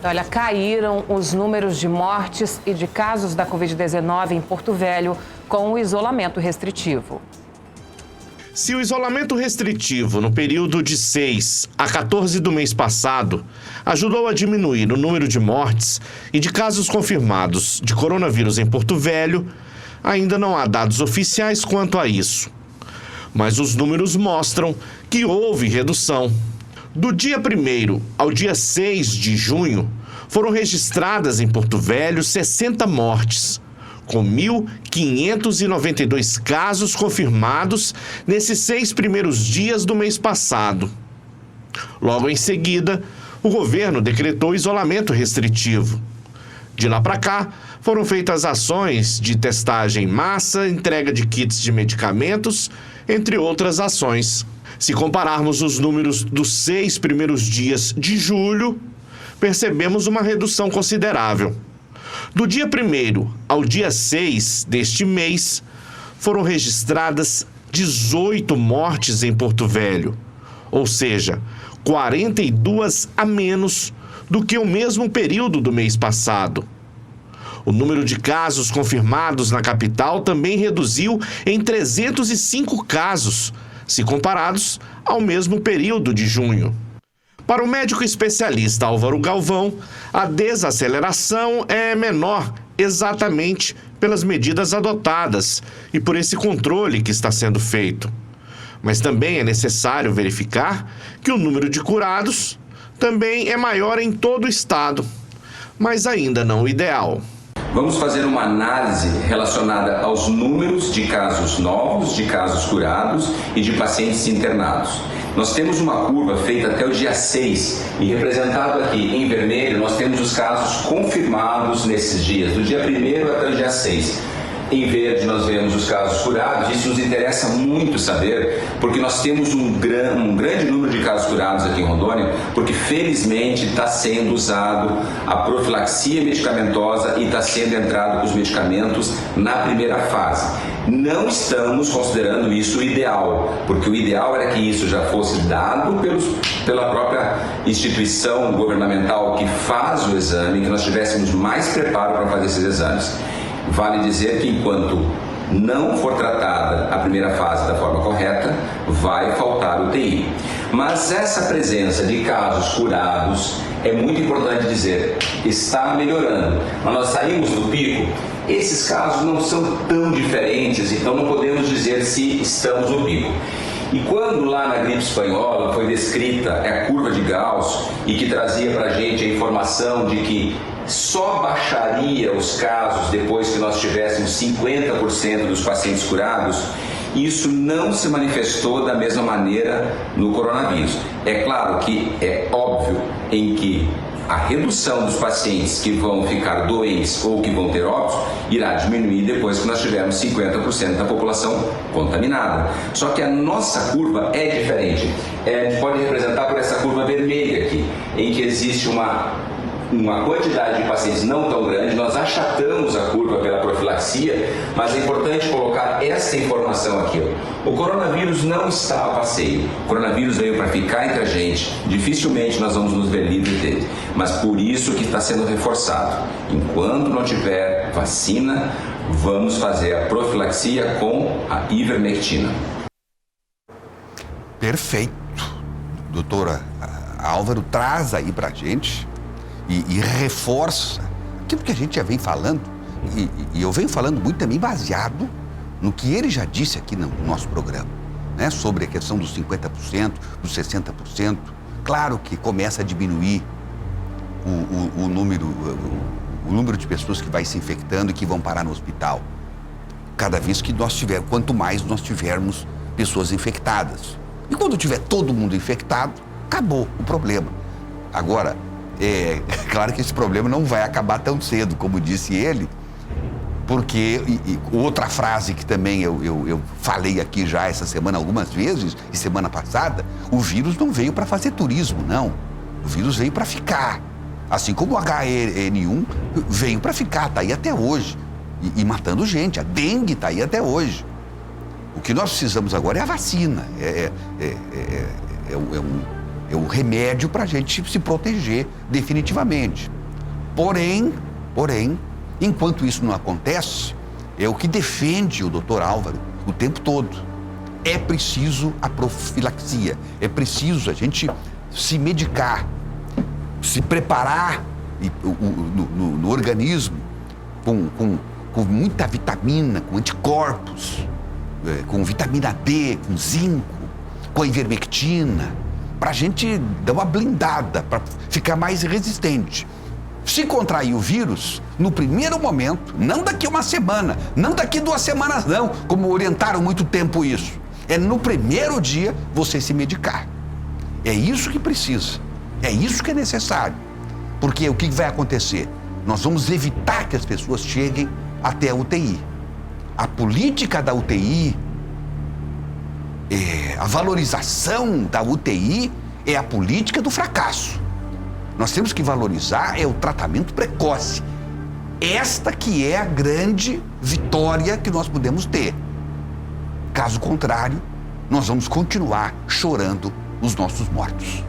Olha, caíram os números de mortes e de casos da Covid-19 em Porto Velho com o isolamento restritivo. Se o isolamento restritivo no período de 6 a 14 do mês passado ajudou a diminuir o número de mortes e de casos confirmados de coronavírus em Porto Velho, ainda não há dados oficiais quanto a isso. Mas os números mostram que houve redução. Do dia 1º ao dia 6 de junho, foram registradas em Porto Velho 60 mortes, com 1.592 casos confirmados nesses 6 primeiros dias do mês passado. Logo em seguida, o governo decretou isolamento restritivo. De lá para cá, foram feitas ações de testagem em massa, entrega de kits de medicamentos, entre outras ações. Se compararmos os números dos 6 primeiros dias de julho, percebemos uma redução considerável. Do dia 1º ao dia 6 deste mês, foram registradas 18 mortes em Porto Velho, ou seja, 42 a menos do que o mesmo período do mês passado. O número de casos confirmados na capital também reduziu em 305 casos, se comparados ao mesmo período de junho. Para o médico especialista Álvaro Galvão, a desaceleração é menor exatamente pelas medidas adotadas e por esse controle que está sendo feito. Mas também é necessário verificar que o número de curados também é maior em todo o estado, mas ainda não o ideal. Vamos fazer uma análise relacionada aos números de casos novos, de casos curados e de pacientes internados. Nós temos uma curva feita até o dia 6 e representado aqui em vermelho nós temos os casos confirmados nesses dias, do dia 1º até o dia 6. Em verde nós vemos os casos curados. Isso nos interessa muito saber, porque nós temos um grande número de casos curados aqui em Rondônia, porque felizmente está sendo usado a profilaxia medicamentosa e está sendo entrado com os medicamentos na primeira fase. Não estamos considerando isso o ideal, porque o ideal era que isso já fosse dado pela própria instituição governamental que faz o exame, que nós tivéssemos mais preparo para fazer esses exames. Vale dizer que enquanto não for tratada a primeira fase da forma correta, vai faltar UTI. Mas essa presença de casos curados é muito importante dizer, está melhorando. Mas nós saímos do pico, esses casos não são tão diferentes, então não podemos dizer se estamos no pico. E quando lá na gripe espanhola foi descrita a curva de Gauss e que trazia para a gente a informação de que só baixaria os casos depois que nós tivéssemos 50% dos pacientes curados, isso não se manifestou da mesma maneira no coronavírus. É claro que é óbvio em que a redução dos pacientes que vão ficar doentes ou que vão ter óbitos irá diminuir depois que nós tivermos 50% da população contaminada. Só que a nossa curva é diferente. A gente pode representar por essa curva vermelha aqui, em que existe uma quantidade de pacientes não tão grande, nós achatamos a curva pela profilaxia, mas é importante colocar essa informação aqui. O coronavírus não está a passeio, o coronavírus veio para ficar entre a gente, dificilmente nós vamos nos ver livres dele, mas por isso que está sendo reforçado. Enquanto não tiver vacina, vamos fazer a profilaxia com a ivermectina. Perfeito. Doutora Álvaro traz aí para a gente e reforça aquilo que a gente já vem falando, e eu venho falando muito também baseado no que ele já disse aqui no nosso programa, né? Sobre a questão dos 50%, dos 60%. Claro que começa a diminuir o número de pessoas que vai se infectando e que vão parar no hospital. Cada vez que nós tivermos, quanto mais nós tivermos pessoas infectadas. E quando tiver todo mundo infectado, acabou o problema. Agora, é claro que esse problema não vai acabar tão cedo, como disse ele, porque, outra frase que também eu falei aqui já essa semana algumas vezes, e semana passada, o vírus não veio para fazer turismo, não. O vírus veio para ficar. Assim como o H1N1 veio para ficar, está aí até hoje, e matando gente. A dengue está aí até hoje. O que nós precisamos agora é a vacina, o remédio para a gente se proteger definitivamente. Porém, enquanto isso não acontece, é o que defende o doutor Álvaro o tempo todo. É preciso a profilaxia, é preciso a gente se medicar, se preparar no organismo com muita vitamina, com anticorpos, com vitamina D, com zinco, com a ivermectina, para a gente dar uma blindada, para ficar mais resistente. Se contrair o vírus, no primeiro momento, não daqui uma semana, não daqui 2 semanas não, como orientaram muito tempo isso. É no primeiro dia você se medicar. É isso que precisa, é isso que é necessário. Porque o que vai acontecer? Nós vamos evitar que as pessoas cheguem até a UTI. A política da UTI, a valorização da UTI é a política do fracasso. Nós temos que valorizar o tratamento precoce. Esta que é a grande vitória que nós podemos ter. Caso contrário, nós vamos continuar chorando os nossos mortos.